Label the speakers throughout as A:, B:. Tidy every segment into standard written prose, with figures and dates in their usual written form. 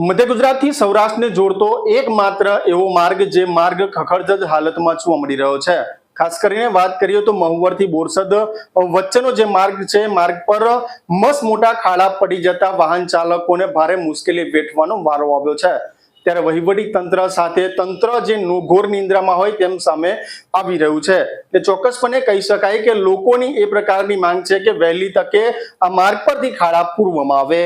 A: મધ્ય ગુજરાતથી સૌરાષ્ટ્રને જોડતો એકમાત્ર એવો માર્ગ જે માર્ગ ખખડધજ હાલતમાં જોવા મળી રહ્યો છે। ખાસ કરીને વાત કરીએ તો મહુવરથી બોરસદ વચ્ચેનો જે માર્ગ છે, માર્ગ પર મસ્ત મોટા ખાડા પડી જતા વાહન ચાલકોને ભારે મુશ્કેલી વેઠવાનો વારો આવ્યો છે। ત્યારે વહીવટી તંત્ર સાથે તંત્ર જે ઘોર નિંદ્રામાં હોય તેમ સામે આવી રહ્યું છે। એટલે ચોક્કસપણે કહી શકાય કે લોકોની એ પ્રકારની માંગ છે કે વહેલી તકે આ માર્ગ પરથી ખાડા પૂરવામાં આવે।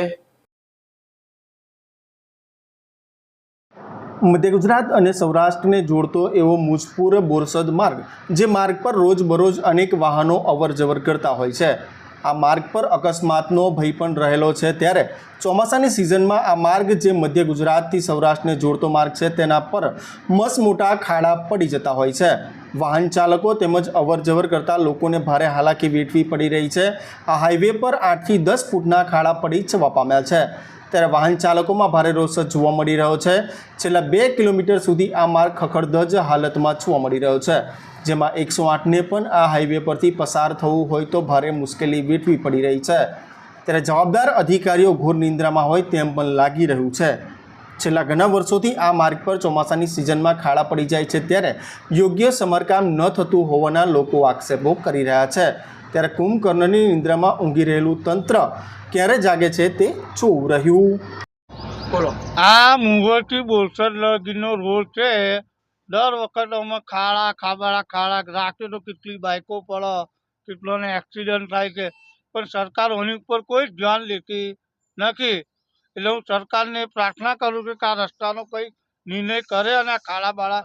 A: મધ્ય ગુજરાત અને સૌરાષ્ટ્રને જોડતો એવો મુજપુર બોરસદ માર્ગ જે માર્ગ પર રોજબરોજ અનેક વાહનો અવરજવર કરતા હોય છે। આ માર્ગ પર અકસ્માતનો ભય પણ રહેલો છે। ત્યારે ચોમાસાની સિઝનમાં આ માર્ગ જે મધ્ય ગુજરાતથી સૌરાષ્ટ્રને જોડતો માર્ગ છે તેના પર મસ્ત મોટા ખાડા પડી જતા હોય છે। વાહન ચાલકો તેમજ અવરજવર કરતા લોકોને ભારે હાલાકી વેઠવી પડી રહી છે। આ હાઈવે પર 8 થી 10 ફૂટના ખાડા પડી જવા પામ્યા છે। ત્યારે વાહન ચાલકોમાં ભારે રોષ જોવા મળી રહ્યો છે। છેલ્લા 2 કિલોમીટર સુધી આ માર્ગ ખખડધજ હાલતમાં જોવા મળી રહ્યો છે, જેમાં 108ને પણ આ હાઈવે પરથી પસાર થવું હોય તો ભારે મુશ્કેલી વેઠવી પડી રહી છે। ત્યારે જવાબદાર અધિકારીઓ ઘોર નિંદ્રામાં હોય તેમ પણ લાગી રહ્યું છે। છેલ્લા ઘણા વર્ષોથી આ માર્ગ પર ચોમાસાની સિઝનમાં ખાડા પડી જાય છે, ત્યારે યોગ્ય સમારકામ ન થતું હોવાના લોકો આક્ષેપો કરી રહ્યા છે। ત્યારે કુંભકર્ણની નિંદ્રામાં ઊંઘી રહેલું તંત્ર ક્યારે જાગે છે તે જોવું રહ્યું।
B: બોલો, આ મુંગોરથી બોરસદ લગીનો રોડ છે। દર વખત અમે ખાડા રાતે તો કેટલી બાઇકો પડે, કેટલોને એક્સિડન્ટ થાય છે, પણ સરકાર એની ઉપર કોઈ ધ્યાન લેતી નથી। એટલે હું સરકારને પ્રાર્થના કરું છું કે આ રસ્તાનો કંઈ નિર્ણય કરે અને આ ખાડા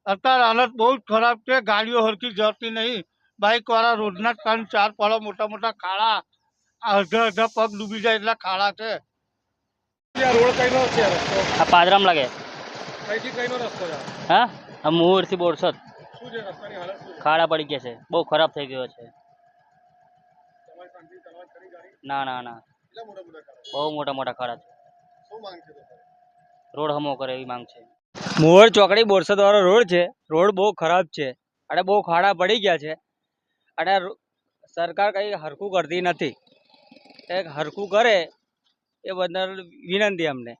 B: અત્યારે હાલત બહુ જ ખરાબ છે। ગાડીઓ હરખી જતી નહીં, બાઇકવાળા રોડના 3-4 પડે, મોટા મોટા ખાડા, અડધા પગ ડૂબી જાય એટલા ખાડા છે।
C: રોડ કઈનો છે રસ્તો?
D: આ પાદરામ લાગે।
C: કઈથી કઈનો રસ્તો છે?
D: હા, આ મોરથી બોરસદ
C: શું છે રસ્તાની હાલત શું છે?
D: ખાડા પડી ગયા છે, બહુ ખરાબ થઈ ગયો છે।
C: તમારી શાંતિ ચલાવવા કરી ગાડી?
D: ના ના ના,
C: કેટલા મોટા મોટા ખાડા?
D: બહુ મોટા મોટા ખાડા છે।
C: શું માંગ છે તમારી?
D: રોડ હમો કરે એવી માંગ છે।
E: મોર ચોકડી બોરસદ વાળો રોડ છે। રોડ બહુ ખરાબ છે અને બહુ ખાડા પડી ગયા છે અને સરકાર કંઈ હરખું કરતી નથી। એક હરખું કરે એ બદલ વિનંતી અમને।